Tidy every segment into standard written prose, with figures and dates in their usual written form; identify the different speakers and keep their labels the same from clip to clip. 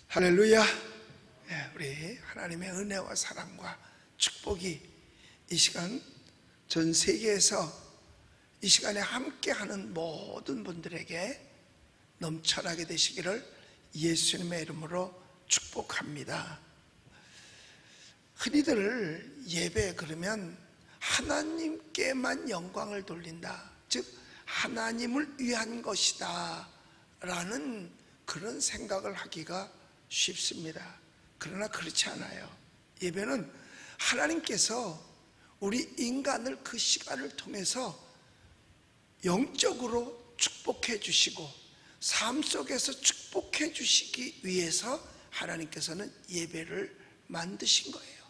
Speaker 1: 할렐루야. 우리 하나님의 은혜와 사랑과 축복이 이 시간 전 세계에서 이 시간에 함께하는 모든 분들에게 넘쳐나게 되시기를 예수님의 이름으로 축복합니다. 흔히들 예배 그러면 하나님께만 영광을 돌린다, 즉 하나님을 위한 것이다 라는 그런 생각을 하기가 쉽습니다. 그러나 그렇지 않아요. 예배는 하나님께서 우리 인간을 그 시간을 통해서 영적으로 축복해 주시고 삶 속에서 축복해 주시기 위해서 하나님께서는 예배를 만드신 거예요.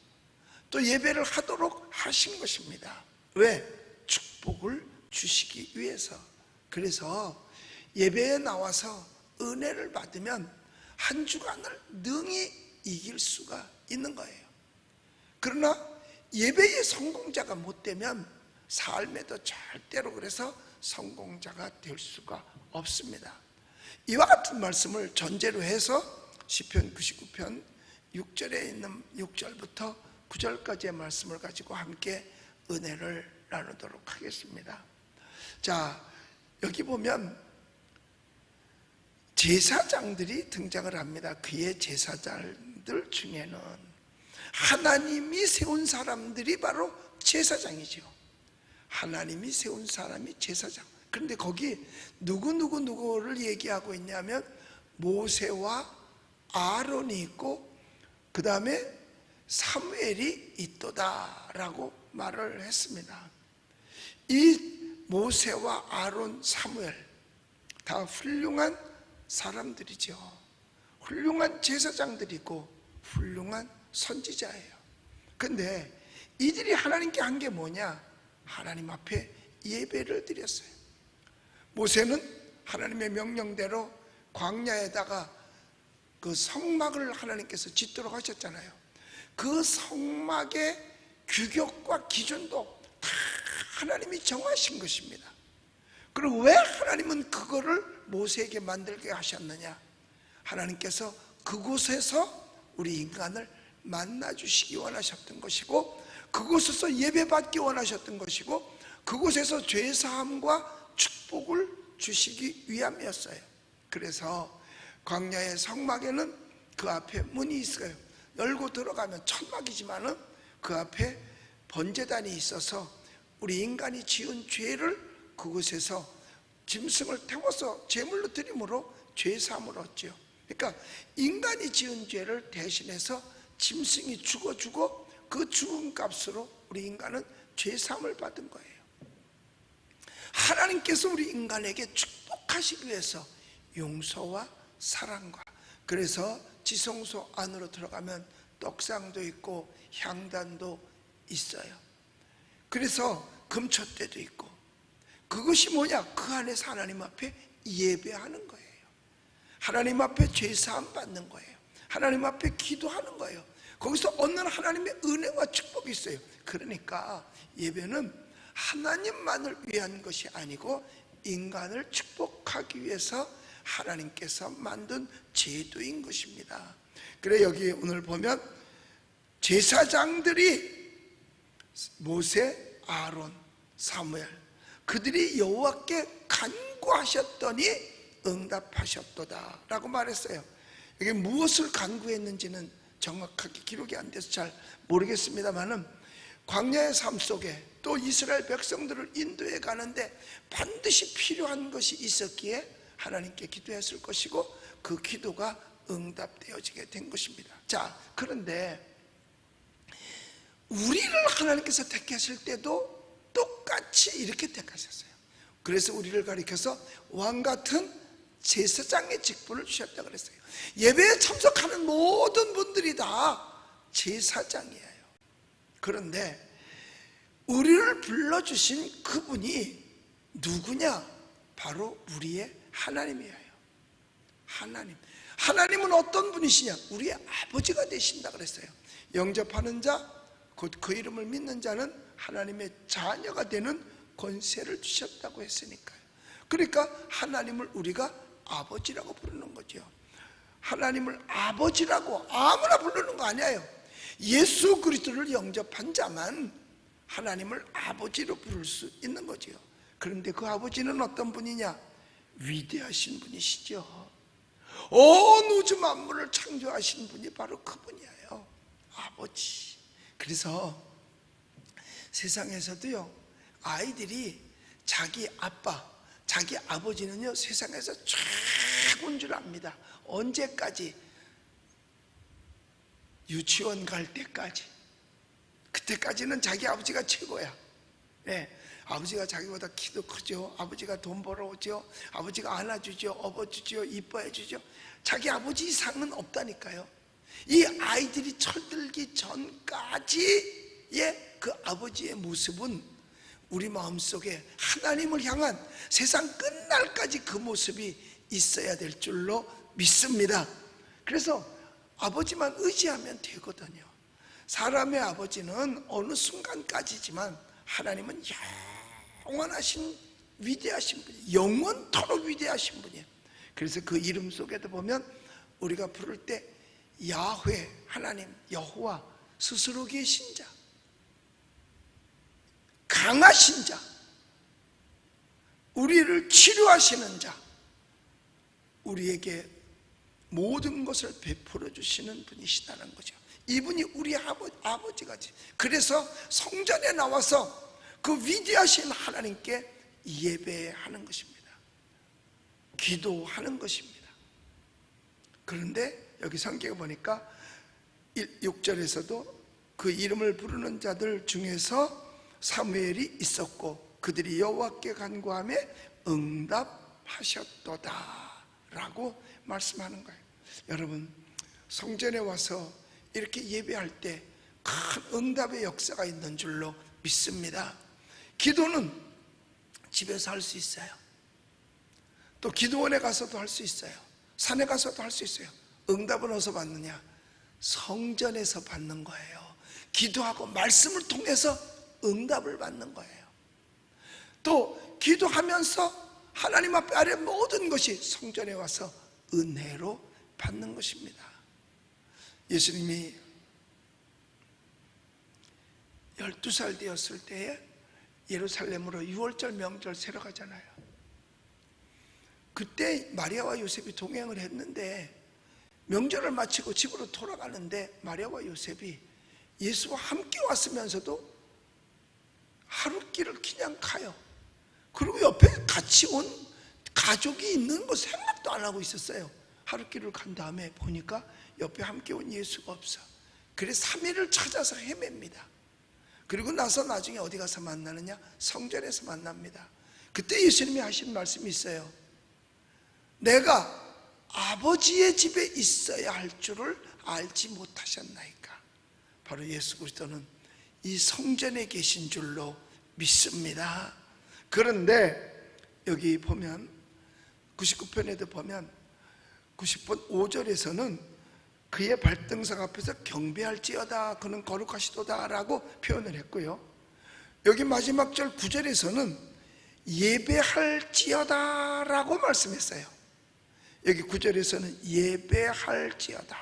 Speaker 1: 또 예배를 하도록 하신 것입니다. 왜? 축복을 주시기 위해서. 그래서 예배에 나와서 은혜를 받으면 한 주간을 능히 이길 수가 있는 거예요. 그러나 예배의 성공자가 못 되면 삶에도 절대로 그래서 성공자가 될 수가 없습니다. 이와 같은 말씀을 전제로 해서 시편 99편 6절에 있는 6절부터 9절까지의 말씀을 가지고 함께 은혜를 나누도록 하겠습니다. 자, 여기 보면 제사장들이 등장을 합니다. 그의 제사장들 중에는 하나님이 세운 사람들이 바로 제사장이죠. 하나님이 세운 사람이 제사장. 그런데 거기 누구를 얘기하고 있냐면 모세와 아론이 있고 그 다음에 사무엘이 있도다 라고 말을 했습니다. 이 모세와 아론, 사무엘 다 훌륭한 사람들이죠. 훌륭한 제사장들이고 훌륭한 선지자예요. 근데 이들이 하나님께 한 게 뭐냐? 하나님 앞에 예배를 드렸어요. 모세는 하나님의 명령대로 광야에다가 그 성막을 하나님께서 짓도록 하셨잖아요. 그 성막의 규격과 기준도 다 하나님이 정하신 것입니다. 그리고 왜 하나님은 그거를 모세에게 만들게 하셨느냐? 하나님께서 그곳에서 우리 인간을 만나주시기 원하셨던 것이고, 그곳에서 예배받기 원하셨던 것이고, 그곳에서 죄사함과 축복을 주시기 위함이었어요. 그래서 광야의 성막에는 그 앞에 문이 있어요. 열고 들어가면 천막이지만은 그 앞에 번제단이 있어서 우리 인간이 지은 죄를 그곳에서 짐승을 태워서 제물로 드림으로 죄사함을 얻죠. 그러니까 인간이 지은 죄를 대신해서 짐승이 죽어주고 그 죽은 값으로 우리 인간은 죄사함을 받은 거예요. 하나님께서 우리 인간에게 축복하시기 위해서 용서와 사랑과, 그래서 지성소 안으로 들어가면 떡상도 있고 향단도 있어요. 그래서 금촛대도 있고, 그것이 뭐냐? 그 안에서 하나님 앞에 예배하는 거예요. 하나님 앞에 죄사함 받는 거예요. 하나님 앞에 기도하는 거예요. 거기서 얻는 하나님의 은혜와 축복이 있어요. 그러니까 예배는 하나님만을 위한 것이 아니고 인간을 축복하기 위해서 하나님께서 만든 제도인 것입니다. 그래 여기 오늘 보면 제사장들이 모세, 아론, 사무엘, 그들이 여호와께 간구하셨더니 응답하셨도다 라고 말했어요. 이게 무엇을 간구했는지는 정확하게 기록이 안 돼서 잘 모르겠습니다만은 광야의 삶 속에 또 이스라엘 백성들을 인도해 가는데 반드시 필요한 것이 있었기에 하나님께 기도했을 것이고 그 기도가 응답되어지게 된 것입니다. 자, 그런데 우리를 하나님께서 택하실 때도 똑같이 이렇게 택하셨어요. 그래서 우리를 가리켜서 왕같은 제사장의 직분을 주셨다고 그랬어요. 예배에 참석하는 모든 분들이 다 제사장이에요. 그런데 우리를 불러주신 그분이 누구냐? 바로 우리의 하나님이에요. 하나님은 어떤 분이시냐? 우리의 아버지가 되신다 그랬어요. 영접하는 자, 곧 그 이름을 믿는 자는 하나님의 자녀가 되는 권세를 주셨다고 했으니까요. 그러니까 하나님을 우리가 아버지라고 부르는 거죠. 하나님을 아버지라고 아무나 부르는 거 아니에요. 예수 그리스도를 영접한 자만 하나님을 아버지로 부를 수 있는 거지요. 그런데 그 아버지는 어떤 분이냐? 위대하신 분이시죠. 온 우주 만물을 창조하신 분이 바로 그분이에요. 아버지. 그래서 세상에서도요, 아이들이 자기 아빠, 자기 아버지는요 세상에서 최고인 줄 압니다. 언제까지? 유치원 갈 때까지. 그때까지는 자기 아버지가 최고야. 네, 아버지가 자기보다 키도 크죠. 아버지가 돈 벌어오죠. 아버지가 안아주죠. 업어주죠. 이뻐해주죠. 자기 아버지 이상은 없다니까요. 이 아이들이 철들기 전까지의 그 아버지의 모습은 우리 마음속에 하나님을 향한 세상 끝날까지 그 모습이 있어야 될 줄로 믿습니다. 그래서 아버지만 의지하면 되거든요. 사람의 아버지는 어느 순간까지지만 하나님은 영원하신 위대하신 분이에요. 영원토록 위대하신 분이에요. 그래서 그 이름 속에도 보면 우리가 부를 때 야훼, 하나님, 여호와, 스스로 계신 자, 강하신 자, 우리를 치료하시는 자, 우리에게 모든 것을 베풀어 주시는 분이시다는 거죠. 이분이 우리 아버지같이. 그래서 성전에 나와서 그 위대하신 하나님께 예배하는 것입니다. 기도하는 것입니다. 그런데 여기 성경에 보니까 6절에서도 그 이름을 부르는 자들 중에서 사무엘이 있었고 그들이 여호와께 간구하며 응답하셨도다 라고 말씀하는 거예요. 여러분, 성전에 와서 이렇게 예배할 때 큰 응답의 역사가 있는 줄로 믿습니다. 기도는 집에서 할 수 있어요. 또 기도원에 가서도 할 수 있어요. 산에 가서도 할 수 있어요. 응답은 어디서 받느냐? 성전에서 받는 거예요. 기도하고 말씀을 통해서 응답을 받는 거예요. 또 기도하면서 하나님 앞에 아래 모든 것이 성전에 와서 은혜로 받는 것입니다. 예수님이 12살 되었을 때에 예루살렘으로 6월절 명절 세러 가잖아요. 그때 마리아와 요셉이 동행을 했는데 명절을 마치고 집으로 돌아가는데 마리아와 요셉이 예수와 함께 왔으면서도 하룻길을 그냥 가요. 그리고 옆에 같이 온 가족이 있는 거 생각도 안 하고 있었어요. 하룻길을 간 다음에 보니까 옆에 함께 온 예수가 없어. 그래서 3일을 찾아서 헤맵니다. 그리고 나서 나중에 어디 가서 만나느냐? 성전에서 만납니다. 그때 예수님이 하신 말씀이 있어요. 내가 아버지의 집에 있어야 할 줄을 알지 못하셨나이까. 바로 예수 그리스도는 이 성전에 계신 줄로 믿습니다. 그런데 여기 보면 99편에도 보면 90편 5절에서는 그의 발등상 앞에서 경배할지어다 그는 거룩하시도다 라고 표현을 했고요, 여기 마지막 절 9절에서는 예배할지어다 라고 말씀했어요. 여기 9절에서는 예배할지어다.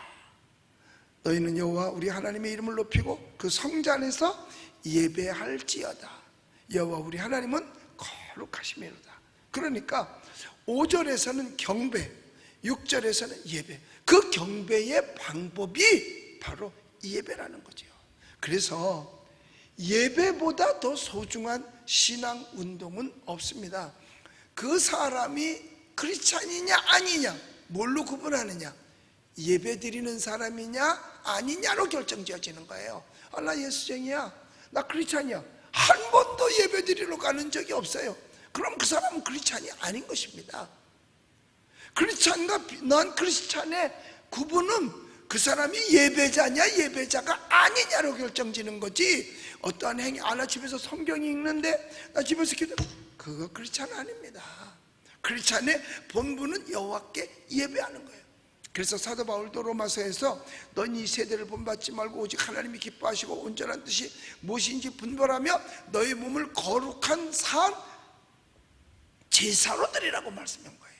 Speaker 1: 너희는 여호와 우리 하나님의 이름을 높이고 그 성전 안에서 예배할지어다. 여호와 우리 하나님은 거룩하시미로다. 그러니까 5절에서는 경배, 6절에서는 예배. 그 경배의 방법이 바로 예배라는 거죠. 그래서 예배보다 더 소중한 신앙 운동은 없습니다. 그 사람이 크리스찬이냐 아니냐 뭘로 구분하느냐? 예배 드리는 사람이냐 아니냐로 결정지어지는 거예요. 아, 나 예수쟁이야, 나 크리스찬이야, 한 번도 예배 드리러 가는 적이 없어요. 그럼 그 사람은 크리스찬이 아닌 것입니다. 크리스찬과 넌 크리스찬의 구분은 그 사람이 예배자냐 예배자가 아니냐로 결정지는 거지, 어떠한 행위, 아, 나 집에서 성경 읽는데 나 집에서 기도, 그거 크리스찬 아닙니다. 크리스찬의 본분은 여호와께 예배하는 거예요. 그래서 사도 바울도 로마서에서 넌 이 세대를 본받지 말고 오직 하나님이 기뻐하시고 온전한 뜻이 무엇인지 분별하며 너희 몸을 거룩한 산 제사로 드리라고 말씀한 거예요.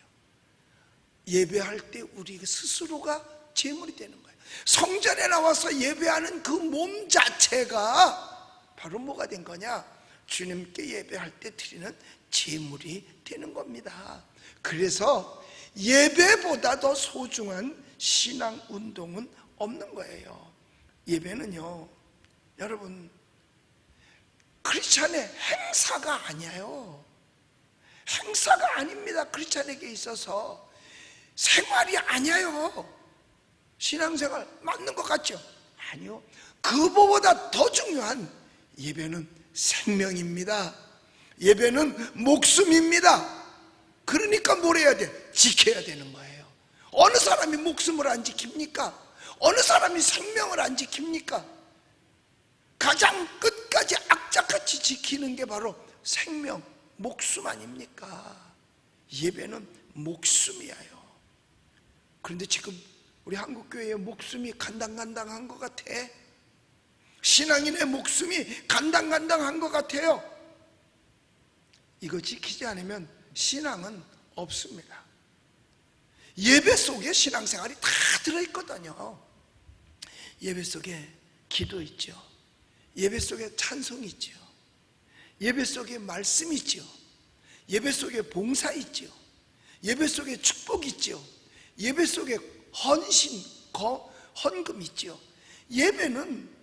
Speaker 1: 예배할 때 우리 스스로가 제물이 되는 거예요. 성전에 나와서 예배하는 그 몸 자체가 바로 뭐가 된 거냐? 주님께 예배할 때 드리는 제물이 되는 겁니다. 그래서 예배보다 더 소중한 신앙 운동은 없는 거예요. 예배는요, 여러분, 크리스찬의 행사가 아니에요. 행사가 아닙니다. 크리스찬에게 있어서 생활이 아니에요. 신앙생활 맞는 것 같죠? 아니요. 그보다 더 중요한 예배는 생명입니다. 예배는 목숨입니다. 그러니까 뭘 해야 돼? 지켜야 되는 거예요. 어느 사람이 목숨을 안 지킵니까? 어느 사람이 생명을 안 지킵니까? 가장 끝까지 악착같이 지키는 게 바로 생명, 목숨 아닙니까? 예배는 목숨이에요. 그런데 지금 우리 한국교회의 목숨이 간당간당한 것 같아. 신앙인의 목숨이 간당간당한 것 같아요. 이거 지키지 않으면 신앙은 없습니다. 예배 속에 신앙생활이 다 들어있거든요. 예배 속에 기도 있죠. 예배 속에 찬송이 있죠. 예배 속에 말씀이 있죠. 예배 속에 봉사 있죠. 예배 속에 축복 있죠. 예배 속에 헌신, 헌금 있죠. 예배는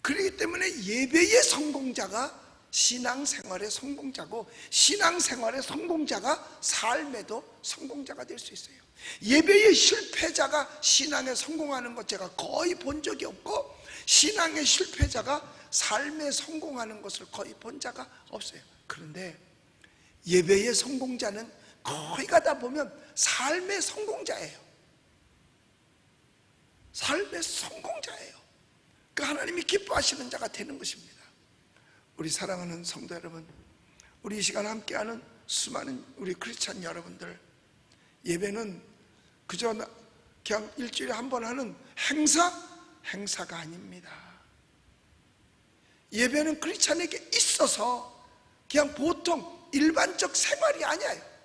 Speaker 1: 그렇기 때문에 예배의 성공자가 신앙생활의 성공자고, 신앙생활의 성공자가 삶에도 성공자가 될 수 있어요. 예배의 실패자가 신앙에 성공하는 것 제가 거의 본 적이 없고, 신앙의 실패자가 삶에 성공하는 것을 거의 본 자가 없어요. 그런데 예배의 성공자는 거의 가다 보면 삶의 성공자예요. 삶의 성공자예요. 그 하나님이 기뻐하시는 자가 되는 것입니다. 우리 사랑하는 성도 여러분, 우리 이 시간 함께하는 수많은 우리 크리스찬 여러분들, 예배는 그저 그냥 일주일에 한 번 하는 행사가 아닙니다. 예배는 크리스찬에게 있어서 그냥 보통 일반적 생활이 아니에요.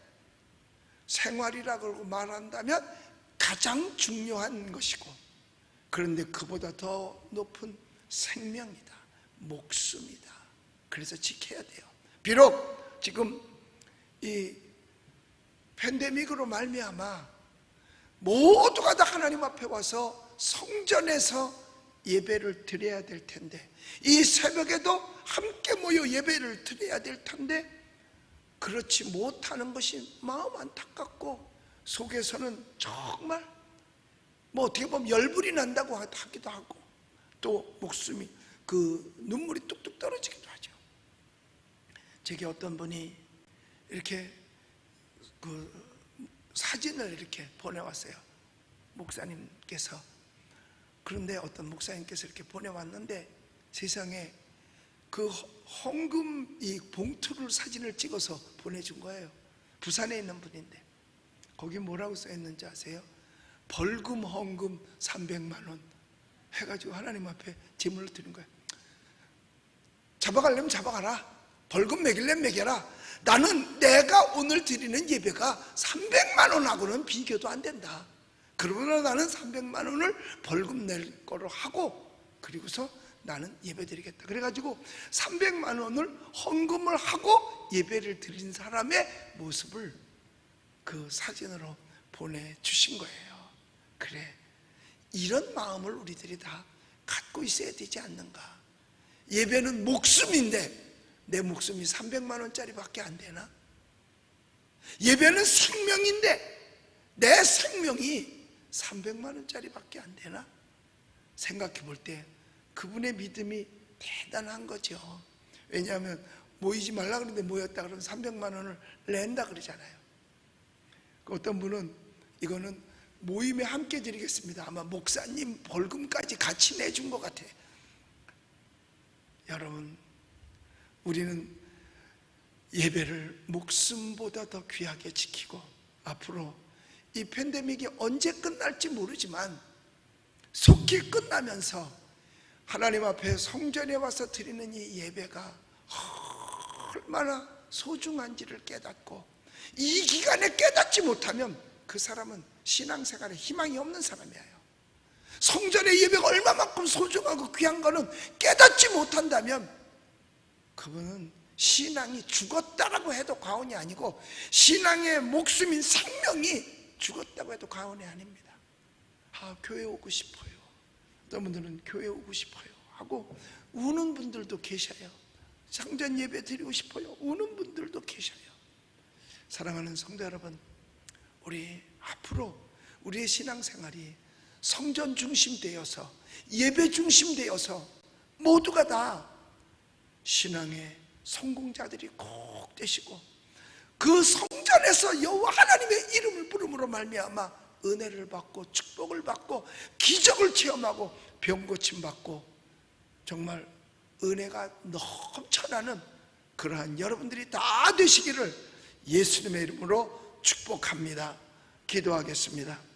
Speaker 1: 생활이라고 말한다면 가장 중요한 것이고, 그런데 그보다 더 높은 생명이다, 목숨이다. 그래서 지켜야 돼요. 비록 지금 이 팬데믹으로 말미암아 모두가 다 하나님 앞에 와서 성전에서 예배를 드려야 될 텐데, 이 새벽에도 함께 모여 예배를 드려야 될 텐데 그렇지 못하는 것이 마음 안타깝고, 속에서는 정말 뭐 어떻게 보면 열불이 난다고 하기도 하고, 또 목숨이 그 눈물이 뚝뚝 떨어지기도 하죠. 제게 어떤 분이 이렇게 그 사진을 이렇게 보내왔어요. 목사님께서. 그런데 어떤 목사님께서 이렇게 보내왔는데, 세상에 그 헌금 이 봉투를 사진을 찍어서 보내준 거예요. 부산에 있는 분인데 거기 뭐라고 써있는지 아세요? 벌금 헌금 300만 원 해가지고 하나님 앞에 제물을 드린 거예요. 잡아가려면 잡아가라, 벌금 매길려면 매겨라. 나는 내가 오늘 드리는 예배가 300만 원하고는 비교도 안 된다. 그러므로 나는 300만 원을 벌금 낼 거로 하고, 그리고서 나는 예배 드리겠다. 그래가지고 300만 원을 헌금을 하고 예배를 드린 사람의 모습을 그 사진으로 보내주신 거예요. 그래, 이런 마음을 우리들이 다 갖고 있어야 되지 않는가. 예배는 목숨인데 내 목숨이 300만 원짜리밖에 안 되나? 예배는 생명인데 내 생명이 300만 원짜리밖에 안 되나? 생각해 볼 때 그분의 믿음이 대단한 거죠. 왜냐하면 모이지 말라 그러는데 모였다 그러면 300만 원을 낸다 그러잖아요. 어떤 분은 이거는 모임에 함께 드리겠습니다, 아마 목사님 벌금까지 같이 내준 것 같아요. 여러분, 우리는 예배를 목숨보다 더 귀하게 지키고, 앞으로 이 팬데믹이 언제 끝날지 모르지만 속히 끝나면서 하나님 앞에 성전에 와서 드리는 이 예배가 얼마나 소중한지를 깨닫고, 이 기간에 깨닫지 못하면 그 사람은 신앙생활에 희망이 없는 사람이에요. 성전의 예배가 얼마만큼 소중하고 귀한 거는 깨닫지 못한다면 그분은 신앙이 죽었다라고 해도 과언이 아니고 신앙의 목숨인 생명이 죽었다고 해도 과언이 아닙니다. 교회 오고 싶어요. 어떤 분들은 교회 오고 싶어요 하고 우는 분들도 계셔요. 성전 예배 드리고 싶어요 우는 분들도 계셔요. 사랑하는 성도 여러분, 우리 앞으로 우리의 신앙생활이 성전 중심 되어서 예배 중심 되어서 모두가 다 신앙의 성공자들이 꼭 되시고 그 성전에서 여호와 하나님의 이름을 부름으로 말미암아 은혜를 받고 축복을 받고 기적을 체험하고 병 고침 받고 정말 은혜가 넘쳐나는 그러한 여러분들이 다 되시기를 예수님의 이름으로 축복합니다. 기도하겠습니다.